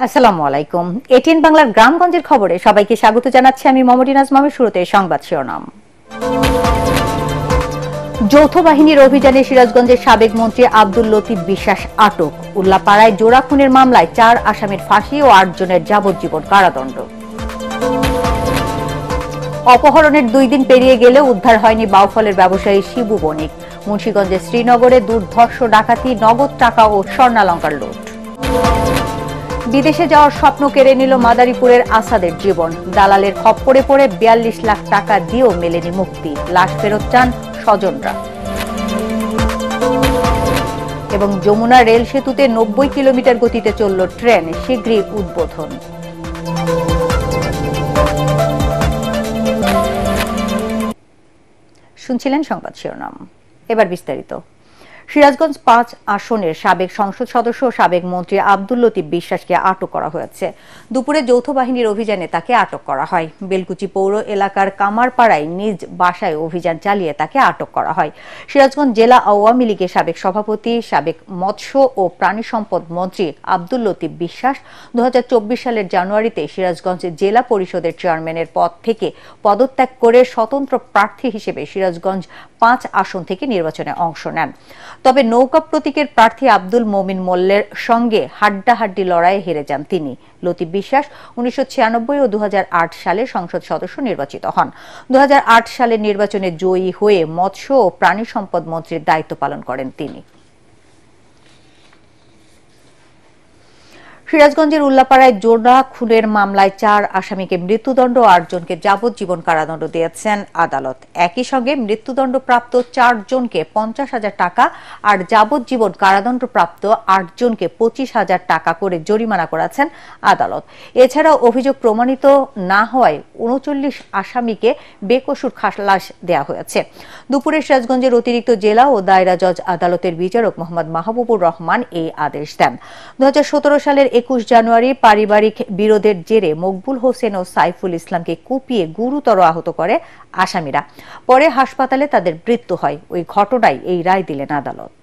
আসসালামু আলাইকুম। এটিএন বাংলার গ্রামগঞ্জের খবরে সবাইকে স্বাগত জানাচ্ছি আমি মমরিনাজ মামি। শুরুতে সংবাদ শিরোনাম। যৌথ বাহিনীর অভিযানে সিরাজগঞ্জের সাবেক মন্ত্রী আব্দুল লতিফ বিশ্বাস আটক। উল্লাপাড়ায় জোড়া খুনের মামলায় ৪ আসামির ফাঁসি ও ৮ জনের যাবজ্জীবন কারাদণ্ড। অপহরণের ২ দিন পেরিয়ে গেলেও উদ্ধার হয়নি বাউফলের ব্যবসায়ী শিবু বণিক। মুন্সিগঞ্জের শ্রীনগরে দুর্ধর্ষ ডাকাতি, নগদ টাকা ও স্বর্ণালংকার লুট। বিদেশে যাওয়ার স্বপ্ন কেড়ে নিল মাদারীপুরের আসাদের জীবন। দালালের খপ্পরে পড়ে ৪২ লাখ টাকা দিয়েও মেলেনি মুক্তি। লাশ ফেরত চান স্বজনরা। এবং যমুনা রেল সেতুতে ৯০ কিলোমিটার গতিতে চলল ট্রেন, শীঘ্রই উদ্বোধন। শুনছিলেন সংবাদ শিরোনাম, এবার বিস্তারিত। সিরাজগঞ্জ ৫ আসনের সাবেক সংসদ সদস্য ও সাবেক মন্ত্রী আব্দুল লতিফ বিশ্বাসকে আটক করা হয়েছে। দুপুরে যৌথ বাহিনীর অভিযানে তাকে আটক করা হয়। বেলকুচি পৌর এলাকার কামারপাড়ায় নিজ বাসায় অভিযান চালিয়ে তাকে আটক করা হয়। সিরাজগঞ্জ জেলা আওয়ামী লীগের সাবেক সভাপতি, সাবেক মৎস্য ও প্রাণী সম্পদ মন্ত্রী আব্দুল লতিফ বিশ্বাস ২০২৪ সালের জানুয়ারিতে সিরাজগঞ্জ জেলা পরিষদের চেয়ারম্যানের পদ থেকে পদত্যাগ করে স্বতন্ত্র প্রার্থী হিসেবে সিরাজগঞ্জ ৫ আসন থেকে নির্বাচনে অংশ নেন। তবে নৌকা প্রতীকের প্রার্থী আব্দুল মমিন মোল্লের সঙ্গে হাড্ডাহাড্ডি লড়াইয়ে হেরে যান তিনি। লতিফ বিশ্বাস ১৯৯৬ ও ২০০৮ সালে সংসদ সদস্য নির্বাচিত হন। ২০০৮ সালের নির্বাচনে জয়ী হয়ে মৎস্য ও প্রাণী সম্পদ মন্ত্রীর দায়িত্ব পালন করেন তিনি। সিরাজগঞ্জের উল্লাপাড়ায় জোড়া খুনের মামলায় ৪ আসামিকে মৃত্যুদণ্ড ও ৮ জনকে যাবজ্জীবন কারাদণ্ড দিয়েছেন আদালত। একই সঙ্গে মৃত্যুদণ্ডপ্রাপ্ত ৪ জনকে ৫০,০০০ টাকা আর যাবজ্জীবন কারাদণ্ডপ্রাপ্ত ৮ জনকে ২৫,০০০ টাকা করে জরিমানা করেছেন আদালত। এছাড়াও অভিযোগ প্রমাণিত না হওয়ায় ৩৯ আসামিকে বেকসুর খালাস দেওয়া হয়েছে। দুপুরে সিরাজগঞ্জের অতিরিক্ত জেলা ও দায়রা জজ আদালতের বিচারক মোহাম্মদ মাহবুবুর রহমান এই আদেশ দেন। ২০১৭ সালের ২১ জানুয়ারি পারিবারিক বিরোধের জেরে মকবুল হোসেন ও সাইফুল ইসলামকে কুপিয়ে গুরুতর আহত করে আসামিরা। পরে হাসপাতালে তাদের মৃত্যু হয়। ওই ঘটনায় এই রায় দিলেন আদালত।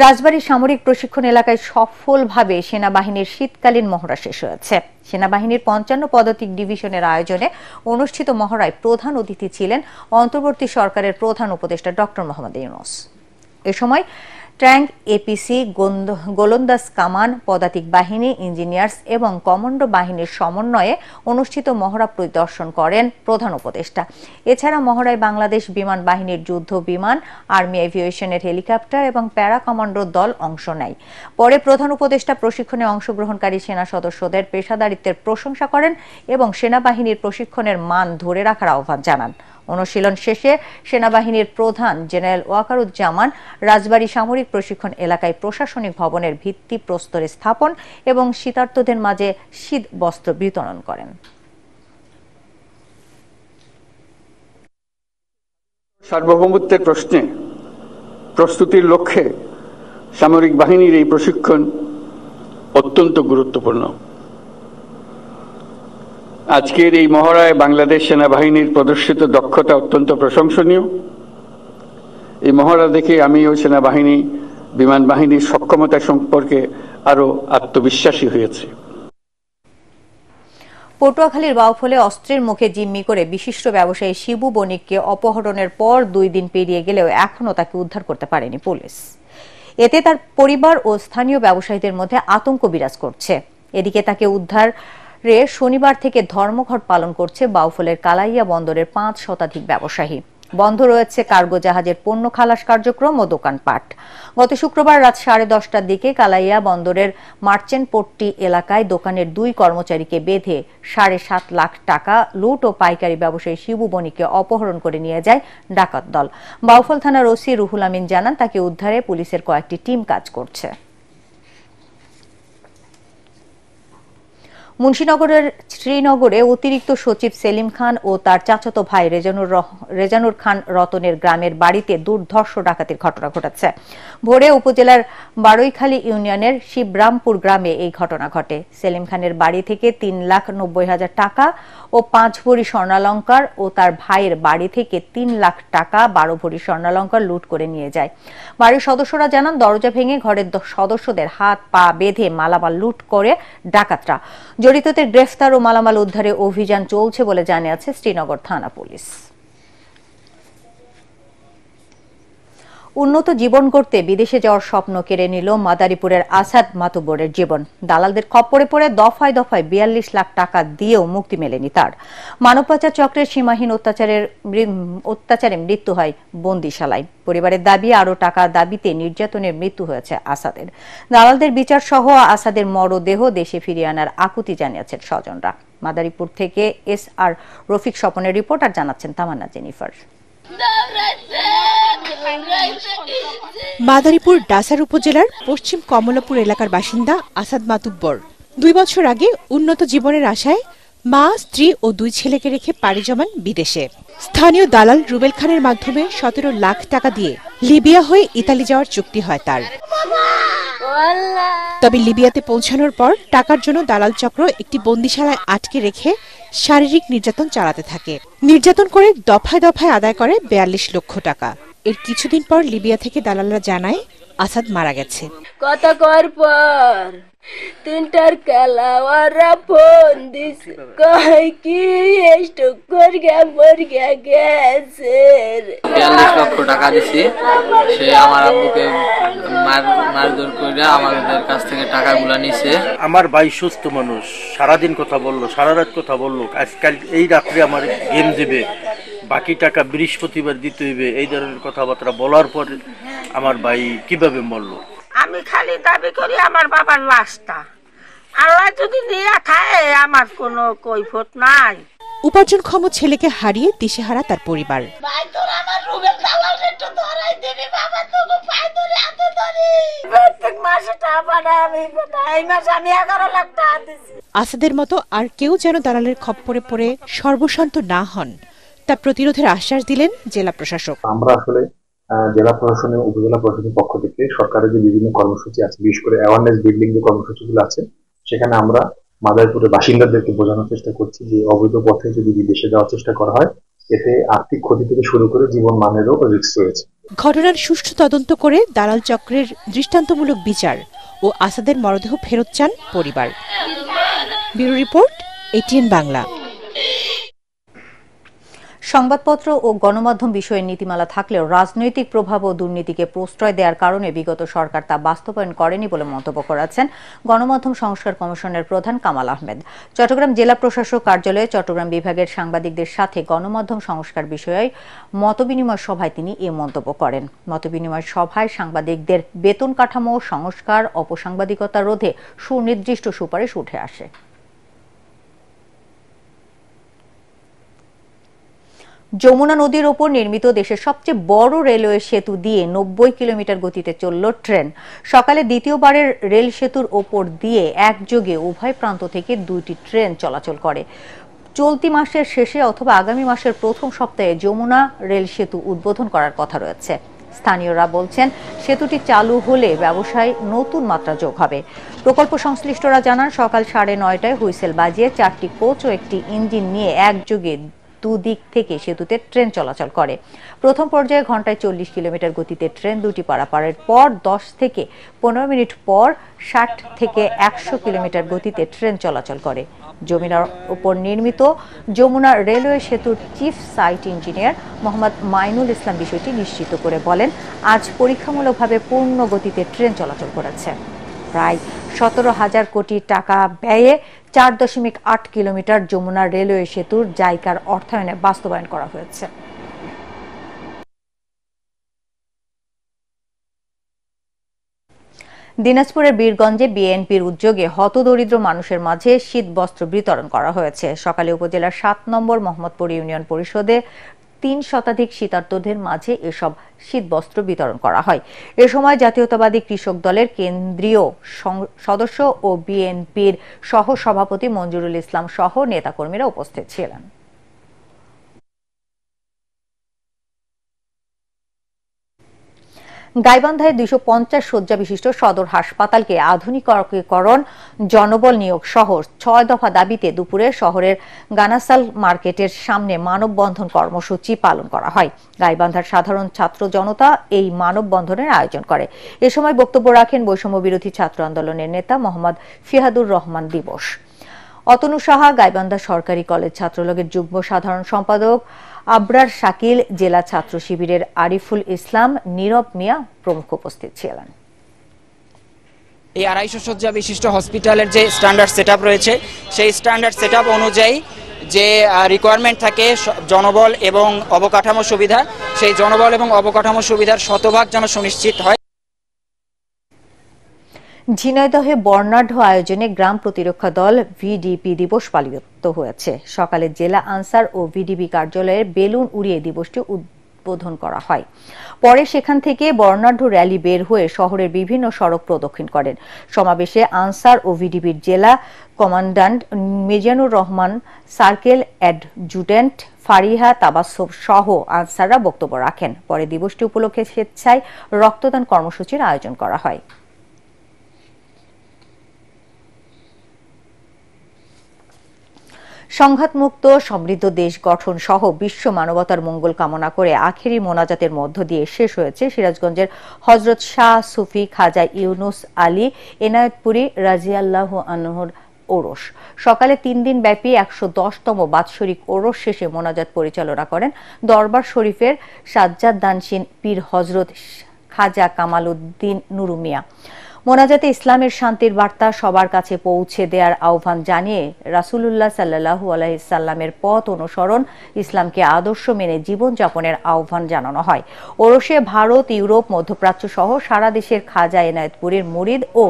রাজবাড়ী সামরিক প্রশিক্ষণ এলাকায় সফলভাবে সেনাবাহিনীর শীতকালীন মহড়া শেষ হয়েছে। সেনাবাহিনীর ৫৫ পদাতিক ডিভিশনের আয়োজনে অনুষ্ঠিত মহড়ায় প্রধান অতিথি ছিলেন অন্তর্বর্তী সরকারের প্রধান উপদেষ্টা ডক্টর মোহাম্মদ ইউনূস। এ সময় ট্যাঙ্ক, এপিসি, গোলন্দাজ কামান, পদাতিক বাহিনী, ইঞ্জিনিয়ার্স এবং কমান্ডো বাহিনীর সমন্বয়ে অনুষ্ঠিত মহড়া পরিদর্শন করেন প্রধান উপদেষ্টা। এছাড়া মহড়ায় বাংলাদেশ বিমান বাহিনীর যুদ্ধ বিমান, আর্মি এভিয়েশনের হেলিকপ্টার এবং প্যারা কমান্ডো দল অংশ নেয়। পরে প্রধান উপদেষ্টা প্রশিক্ষণে অংশগ্রহণকারী সেনা সদস্যদের পেশাদারিত্বের প্রশংসা করেন এবং সেনাবাহিনীর প্রশিক্ষণের মান ধরে রাখার আহ্বান জানান। অনুশীলন শেষে সেনাবাহিনীর প্রধান জেনারেল ওয়াকারুজ্জামান রাজবাড়ী সামরিক প্রশিক্ষণ এলাকায় প্রশাসনিক ভবনের ভিত্তি প্রস্তর স্থাপন এবং শীতার্তদের মাঝে শীত বস্ত্র বিতরণ করেন। সার্বভৌমত্বের প্রশ্নে প্রস্তুতির লক্ষ্যে সামরিক বাহিনীর এই প্রশিক্ষণ অত্যন্ত গুরুত্বপূর্ণ। আজকের এই মহড়ায় বাংলাদেশ সেনাবাহিনীর প্রদর্শিত দক্ষতা অত্যন্ত প্রশংসনীয়। এই মহড়া দেখে আমি ও সেনাবাহিনী, বিমান বাহিনীর সক্ষমতা সম্পর্কে আরো আত্মবিশ্বাসী হয়েছি। পটুয়াখালীর বাউফলে অস্ত্রের মুখে জিম্মি করে বিশিষ্ট ব্যবসায়ী শিবু বণিককে অপহরণের পর ২ দিন পেরিয়ে গেলেও এখনও তাকে উদ্ধার করতে পারেনি পুলিশ। এতে তার পরিবার ও স্থানীয় ব্যবসায়ীদের মধ্যে আতঙ্ক বিরাজ করছে। এদিকে তাকে উদ্ধার শনিবার থেকে ধর্মঘট পালন করছে বাউফলের কালাইয়া বন্দরের ৫ শতাধিক ব্যবসায়ী। বন্ধ রয়েছে কার্গো জাহাজের পণ্য খালাস কার্যক্রম ও দোকানপাট। গত শুক্রবার রাত ১০:৩০টার দিকে কালাইয়া বন্দরের মার্চেন্ট পট্টি এলাকায় দোকানের ২ কর্মচারীকে বেঁধে ৭.৫ লাখ টাকা লুট ও পাইকারি ব্যবসায়ী শিবু বণিককে অপহরণ করে নিয়ে যায় ডাকাত দল। বাউফল থানার ওসি রুহুল আমিন জানান, তাকে উদ্ধারে পুলিশের কয়েকটি টিম কাজ করছে। মুন্সিনগরের শ্রীনগরে অতিরিক্ত সচিব সেলিম খান ও তার চাচাতো ভাই রেজানুর খান রতনের গ্রামের বাড়িতে দুর্ধর্ষ ডাকাতির ঘটনা ঘটেছে। ভোরে উপজেলার বারৈখালী ইউনিয়নের শিবরামপুর গ্রামে এই ঘটনা ঘটে। সেলিম খানের বাড়ি থেকে 3,90,000 টাকা ও 5 ভরি স্বর্ণালংকার ও তার ভাইয়ের বাড়ি থেকে 3 লাখ টাকা 12 ভরি স্বর্ণালংকার লুট করে নিয়ে যায়। বাড়ির সদস্যরা জানান, দরজা ভেঙে ঘরের সদস্যদের হাত পা বেঁধে মালামাল লুট করে ডাকাতরা। জড়িতদের গ্রেফতার ও মালামাল উদ্ধারে অভিযান চলছে বলে জানিয়েছে শ্রীনগর থানা পুলিশ। উন্নত জীবন গড়তে বিদেশে যাওয়ার স্বপ্ন কেড়ে নিল মাদারীপুরের আসাদ মাতুব্বরের জীবন। দালালদের খপ্পরে পড়ে দফায় দফায় 42 লাখ টাকা দিয়েও মুক্তি মেলেনি তার। মানব পাচার চক্রের সীমাহীন অত্যাচারে মৃত্যু হয় বন্দিশালায়। পরিবারের দাবি, আরও টাকা দাবিতে নির্যাতনের মৃত্যু হয়েছে আসাদের। দালালদের বিচার সহ আসাদের মরদেহ দেশে ফিরিয়ে আনার আকুতি জানিয়েছেন স্বজনরা। মাদারীপুর থেকে SR রফিক স্বপনের রিপোর্ট, আর জানাচ্ছেন তামান্না জেনিফার। মাদারীপুর ডাসার উপজেলার পশ্চিম কমলাপুর এলাকার বাসিন্দা আসাদ মাতুব্বর 2 বছর আগে উন্নত জীবনের আশায় মা, স্ত্রী ও 2 ছেলেকে রেখে পাড়ি জমান বিদেশে। স্থানীয় দালাল রুবেল খানের মাধ্যমে 17 লাখ টাকা দিয়ে লিবিয়া হয়ে ইতালি যাওয়ার চুক্তি হয় তার। তবে লিবিয়াতে পৌঁছানোর পর টাকার জন্য দালাল চক্র একটি বন্দিশালায় আটকে রেখে শারীরিক নির্যাতন চালাতে থাকে। নির্যাতন করে দফায় দফায় আদায় করে 42 লক্ষ টাকা। এর কিছুদিন পর লিবিয়া থেকে দালালরা জানায় আসাদ মারা গেছে। কত কর পর 3টার কালাওয়ারা ফোন দিস কই কি স্টক করিয়া গেছে। 42 লক্ষ টাকা দিছি। সে আমার আব্বুকে মারধর করে আমাদের কাছ থেকে টাকাগুলো নিছে। আমার ভাই সুস্থ মানুষ, সারাদিন কথা বললো, সারা রাত কথা বললো, আজকাল এই রাত্রে আমার গেম দেবে, বাকি টাকা বৃহস্পতিবার দিতে হইবে, এই ধরনের কথাবার্তা বলার পর আমার ভাই কিভাবে মরলো। আমি খালি দাবি করি আমার বাবার লাশটা আল্লাহ যদি নিয়ে খায়, আমার কোনো কৈফত নাই। উপার্জনক্ষম ছেলেকে হারিয়ে দিশেহারা তার পরিবার। ভাই তোর আমার রুবেল দালাল একটু ধরাই দিবি বাবা, তোকে পায়ে ধরে হাতে ধরি। প্রত্যেক মাসে টাকা পাঠাই আমি, এই মাসে আমি 11 লাখ টাকা দিছি। আসাদের মতো আর কেউ যেন দালালের খপ্পরে পড়ে সর্বশান্ত না হন, তা প্রতিরোধের আশ্বাস দিলেন জেলা প্রশাসক। আমরা আসলে জেলা প্রশাসন এবং উপজেলা প্রশাসনের পক্ষ থেকে সরকারের যে বিভিন্ন কর্মসূচি আছে, বিশেষ করে অ্যাওয়ারনেস বিল্ডিং যে কর্মসূচিগুলো আছে, সেখানে আমরা মাদারীপুরের বাসিন্দাদেরকে বোঝানোর চেষ্টা করছি যে অবৈধ পথে যদি বিদেশে যাওয়ার চেষ্টা করা হয়, এতে আর্থিক ক্ষতি থেকে শুরু করে জীবন মানেরও রিস্ক রয়েছে। ঘটনার সুষ্ঠু তদন্ত করে দালাল চক্রের দৃষ্টান্তমূলক বিচার ও আসাদের মরদেহ ফেরত চান পরিবার। Bureau report, ATN Bangla. সংবাদপত্র ও গণমাধ্যম বিষয়ে নীতিমালা থাকলেও রাজনৈতিক প্রভাব ও দুর্নীতিকে প্রশ্রয় দেওয়ার কারণে বিগত সরকার তা বাস্তবায়ন করেনি বলে মন্তব্য করেছেন গণমাধ্যম সংস্কার কমিশনের প্রধান কামাল আহমেদ। চট্টগ্রাম জেলা প্রশাসক কার্যালয়ে চট্টগ্রাম বিভাগের সাংবাদিকদের সাথে গণমাধ্যম সংস্কার বিষয়ে মতবিনিময় সভায় তিনি এ মন্তব্য করেন। মতবিনিময় সভায় সাংবাদিকদের বেতন কাঠামো সংস্কার, অপসাংবাদিকতা রোধে সুনির্দিষ্ট সুপারিশ উঠে আসে। যমুনা নদীর ওপর নির্মিত দেশের সবচেয়ে বড় রেলওয়ে সেতু দিয়ে 90 কিলোমিটার গতিতে চলল ট্রেন। সকালে দ্বিতীয়বারের রেল সেতুর ওপর দিয়ে একযোগে উভয় প্রান্ত থেকে 2টি ট্রেন চলাচল করে। চলতি মাসের শেষে অথবা আগামী মাসের প্রথম সপ্তাহে যমুনা রেল সেতু উদ্বোধন করার কথা রয়েছে। স্থানীয়রা বলছেন, সেতুটি চালু হলে ব্যবসায় নতুন মাত্রা যোগ হবে। প্রকল্প সংশ্লিষ্টরা জানান, সকাল 9:30টায় হুইসেল বাজিয়ে 4টি কোচ ও একটি ইঞ্জিন নিয়ে একযোগে দুদিক থেকে সেতুতে ট্রেন চলাচল করে। প্রথম পর্যায়ে ঘন্টায় 40 কিলোমিটার গতিতে ট্রেন দুটি পারাপারের পর 10 থেকে 15 মিনিট পর 60 থেকে 100 কিলোমিটার গতিতে ট্রেন চলাচল করে। যমুনার উপর নির্মিত যমুনা রেলওয়ে সেতুর chief site engineer Mohammad Mainul Islam বিষয়টি নিশ্চিত করে বলেন, আজ পরীক্ষামূলকভাবে পূর্ণ গতিতে ট্রেন চলাচল করেছে। প্রায় 17,000 কোটি টাকা ব্যয়ে 4.8 কিলোমিটার যমুনা রেলওয়ে সেতুর জাইকার অর্থায়নে বাস্তবায়ন করা হয়েছে। দিনাজপুরের বীরগঞ্জে বিএনপির উদ্যোগে হতদরিদ্র মানুষের মাঝে শীত বস্ত্র বিতরণ করা হয়েছে। সকালে উপজেলার 7 নম্বর মোহাম্মদপুর ইউনিয়ন পরিষদে 3 শতাধিক শীতার্তদের মাঝে এসব শীতবস্ত্র বিতরণ করা হয়। এ সময় জাতীয়তাবাদী কৃষক দলের কেন্দ্রীয় সদস্য ও বিএনপির সহ সভাপতি মঞ্জুরুল ইসলাম সহ নেতাকর্মীরা উপস্থিত ছিলেন। গাইবান্ধায় 250 শয্যা বিশিষ্ট সদর হাসপাতালকে আধুনিকীকরণ, জনবল নিয়োগ সহ 6 দফা দাবিতে দুপুরে শহরের গানাসাল মার্কেটের সামনে মানববন্ধন কর্মসূচি পালন করা হয়। গাইবান্ধার সাধারণ ছাত্র জনতা এই মানববন্ধনের আয়োজন করে। এ সময় বক্তব্য রাখেন বৈষম্য বিরোধী ছাত্র আন্দোলনের নেতা মোহাম্মদ ফিহাদুর রহমান দিবস। অতনু সাহা, গাইবান্ধা সরকারি কলেজ ছাত্রলীগের যুগ্ম সাধারণ সম্পাদক আবরার শাকিল, জেলা ছাত্র শিবিরের আরিফুল ইসলাম, নীরব মিয়া প্রমুখ উপস্থিত ছিলেন। এই 250 শয্যা বিশিষ্ট হসপিটালের যে স্ট্যান্ডার্ড সেটআপ রয়েছে, সেই স্ট্যান্ডার্ড সেটআপ অনুযায়ী যে রিকোয়ারমেন্ট থাকে জনবল এবং অবকাঠামো সুবিধা, সেই জনবল এবং অবকাঠামো সুবিধার শতভাগ যেন সুনিশ্চিত হয়। ঝিনাইদহে বর্ণাঢ্য আয়োজনে গ্রাম প্রতিরক্ষা দল ভিডিপি দিবস পালিত হয়েছে। সকালে জেলা আনসার ও ভিডিপি কার্যালয়ের বেলুন উড়িয়ে দিবসটি উদ্বোধন করা হয়। পরে সেখান থেকে বর্ণাঢ্য র্যালি বের হয়ে শহরের বিভিন্ন সড়ক প্রদক্ষিণ করেন। সমাবেশে আনসার ও ভিডিপির জেলা commandant Mizanur Rahman, circle adjutant Fariha Tabassum সহ আনসাররা বক্তব্য রাখেন। পরে দিবসটি উপলক্ষে স্বেচ্ছায় রক্তদান কর্মসূচির আয়োজন করা হয়। সংঘাতমুক্ত সমৃদ্ধ দেশ গঠন সহ বিশ্ব মানবতার মঙ্গল কামনা করে আখেরি মোনাজাতের মধ্য দিয়ে শেষ হয়েছে সিরাজগঞ্জের হযরত শাহ সুফি খাজা ইউনুস আলী এনায়েতপুরী রাজিয়াল্লাহু আনহুর ওরস। সকালে 3 দিন ব্যাপী 110তম বাৎসরিক ওরস শেষে মোনাজাত পরিচালনা করেন দরবার শরীফের সাজ্জাদ দানশীন পীর হযরত খাজা কামাল উদ্দিন নুরু মিয়া। মোনাজাতে ইসলামের শান্তির বার্তা সবার কাছে পৌঁছে দেওয়ার আহ্বান জানিয়ে রাসূলুল্লাহ সাল্লাল্লাহু আলাইহি সাল্লামের পথ অনুসরণ, ইসলামকে আদর্শ মেনে জীবনযাপনের আহ্বান জানানো হয়। ওরসে ভারত, ইউরোপ, মধ্যপ্রাচ্য সহ সারা দেশের খাজা এনায়েতপুরীর মুরিদ ও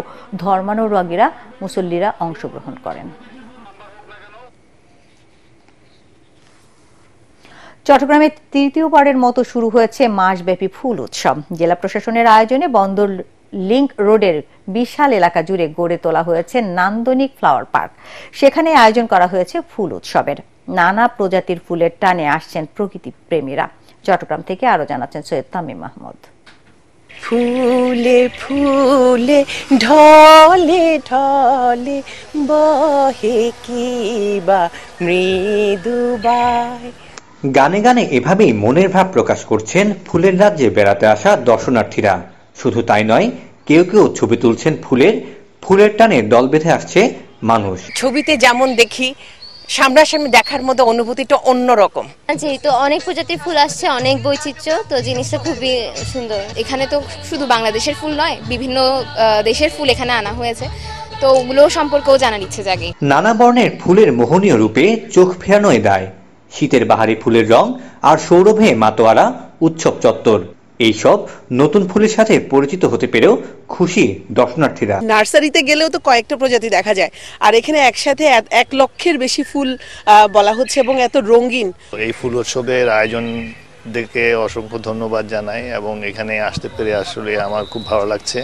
ধর্মানুরাগীরা মুসল্লিরা অংশগ্রহণ করেন। চট্টগ্রামে তৃতীয়বারের মতো শুরু হয়েছে মাসব্যাপী ফুল উৎসব। জেলা প্রশাসনের আয়োজনে বন্দর লিংক রোডের বিশাল এলাকা জুড়ে গড়ে তোলা হয়েছে নান্দনিক ফ্লাওয়ার পার্ক। সেখানে আয়োজন করা হয়েছে ফুল উৎসবের। নানা প্রজাতির ফুলের টানে আসছেন প্রকৃতি প্রেমীরা। চট্টগ্রাম থেকে আরো জানাচ্ছেন সৈয়দ তামিম মাহমুদ। ফুলে ফুলে ঢলে ঢলে বহে কিবা মৃদুবাই। গানে গানে এভাবেই মনের ভাব প্রকাশ করছেন ফুলের রাজ্যে বেড়াতে আসা দর্শনার্থীরা। শুধু তাই নয়, কেউ কেউ ছবি তুলছেন ফুলের টানে দল বেঁধে আসছে মানুষ। ছবিতে যেমন দেখি, সামনাসামনি দেখার মতো অনুভূতিটা অন্যরকম। যেহেতু অনেক প্রজাতির ফুল আসছে, অনেক বৈচিত্র্য, তো জিনিসটা খুবই সুন্দর। এখানে তো শুধু বাংলাদেশের ফুল নয়, বিভিন্ন দেশের ফুল এখানে আনা হয়েছে, তো ওগুলো সম্পর্কেও জানার ইচ্ছে জাগে। নানা বর্ণের ফুলের মোহনীয় রূপে চোখ ফেরানোয় দায়। শীতের বাহারি ফুলের রং আর সৌরভে মাতোয়ারা উৎসব চত্বর। এইসব নতুন ফুলের সাথে পরিচিত হতে পেরেও খুশি দর্শনার্থীরা। নার্সারিতে গেলেও তো কয়েকটা প্রজাতি দেখা যায়, আর এখানে একসাথে 1 লক্ষের বেশি ফুল বলা হচ্ছে এবং এত রঙিন। এই ফুল উৎসবের আয়োজন দেখে অসংখ্য ধন্যবাদ জানাই এবং এখানে আসতে পেরে আসলে আমার খুব ভালো লাগছে।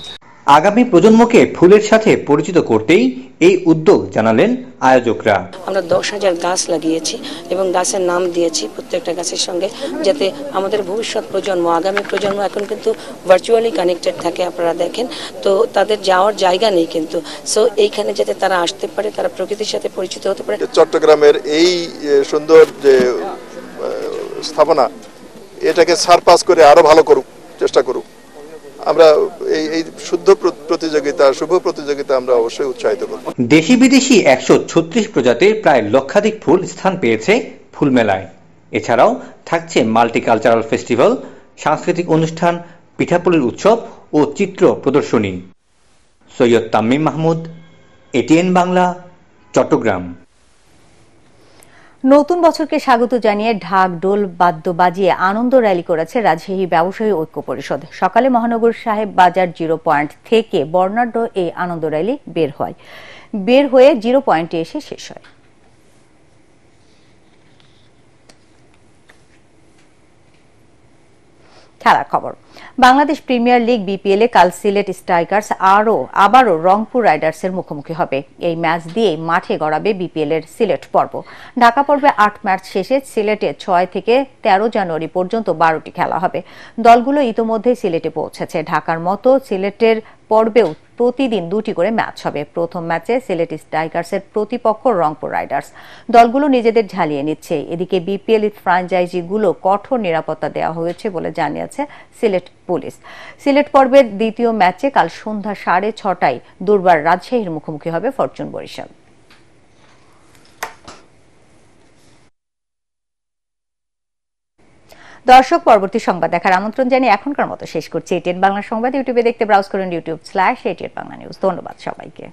আগামী প্রজন্মকে ফুলের সাথে পরিচিত করতেই এই উদ্যোগ জানালেন আয়োজকরা। আমরা 10,000 গাছ লাগিয়েছি এবং গাছের নাম দিয়েছি প্রত্যেকটা গাছের সঙ্গে, যাতে আমাদের ভবিষ্যৎ প্রজন্ম, আগামী প্রজন্ম এখন কিন্তু ভার্চুয়ালি কানেক্টেড থাকে। আপনারা দেখেন তো তাদের যাওয়ার জায়গা নেই, কিন্তু সো এইখানে যাতে তারা আসতে পারে, তারা প্রকৃতির সাথে পরিচিত হতে পারে। চট্টগ্রামের এই সুন্দর যে স্থাপনা, এটাকে সারপাস করে আরো ভালো করুক, চেষ্টা করুক। আমরা এই শুভ প্রতিযোগিতা আমরা অবশ্যই উৎসাহিত করব। দেশি বিদেশি 136 প্রজাতির প্রায় লক্ষাধিক ফুল স্থান পেয়েছে ফুল মেলায়। এছাড়াও থাকছে মাল্টিকালচারাল ফেস্টিভ্যাল, সাংস্কৃতিক অনুষ্ঠান, পিঠাপুলির উৎসব ও চিত্র প্রদর্শনী। সৈয়দ তামিম মাহমুদ, এটিএন বাংলা, চট্টগ্রাম। নতুন বছরকে স্বাগত জানিয়ে ঢাক, ডোল, বাদ্য বাজিয়ে আনন্দ র্যালি করেছে রাজশাহী ব্যবসায়ী ঐক্য পরিষদ। সকালে মহানগর সাহেব বাজার জিরো পয়েন্ট থেকে বর্ণাঢ্য এই আনন্দ র্যালি বের হয়ে জিরো পয়েন্টে এসে শেষ হয়। খেলার খবর। বাংলাদেশ প্রিমিয়ার লিগ বিপিএল এ কাল সিলেট স্ট্রাইকার্স আবারও রংপুর রাইডার্সের মুখোমুখি হবে। এই ম্যাচ দিয়ে মাঠে গড়াবে বিপিএল এর সিলেট পর্ব। ঢাকা পর্বে 8 ম্যাচ শেষে সিলেটে 6 থেকে 13 জানুয়ারি পর্যন্ত 12টি খেলা হবে। দলগুলো ইতোমধ্যে সিলেটে পৌঁছেছে। ঢাকার মতো সিলেটের পর্বেও প্রতিদিন 2টি করে ম্যাচ হবে। প্রথম ম্যাচে সিলেট স্ট্রাইকার্সের প্রতিপক্ষ রংপুর রাইডার্স। দলগুলো নিজেদের ঝালিয়ে নিচ্ছে। এদিকে বিপিএল ফ্র্যাঞ্চাইজিগুলো কঠোর নিরাপত্তা দেওয়া হয়েছে বলে জানিয়েছে সিলেট পুলিশ। সিলেট পর্বের দ্বিতীয় ম্যাচে কাল সন্ধ্যা 6:30টায় দুর্বার রাজশাহীর মুখোমুখি হবে ফরচুন বরিশাল। দর্শক, পরবর্তী সংবাদ দেখার আমন্ত্রণ জানিয়ে এখনকার মতো শেষ করছি। এটিএন বাংলা সংবাদ ইউটিউবে দেখতে ব্রাউজ করুন youtube/ATN Bangla News। ধন্যবাদ সবাইকে।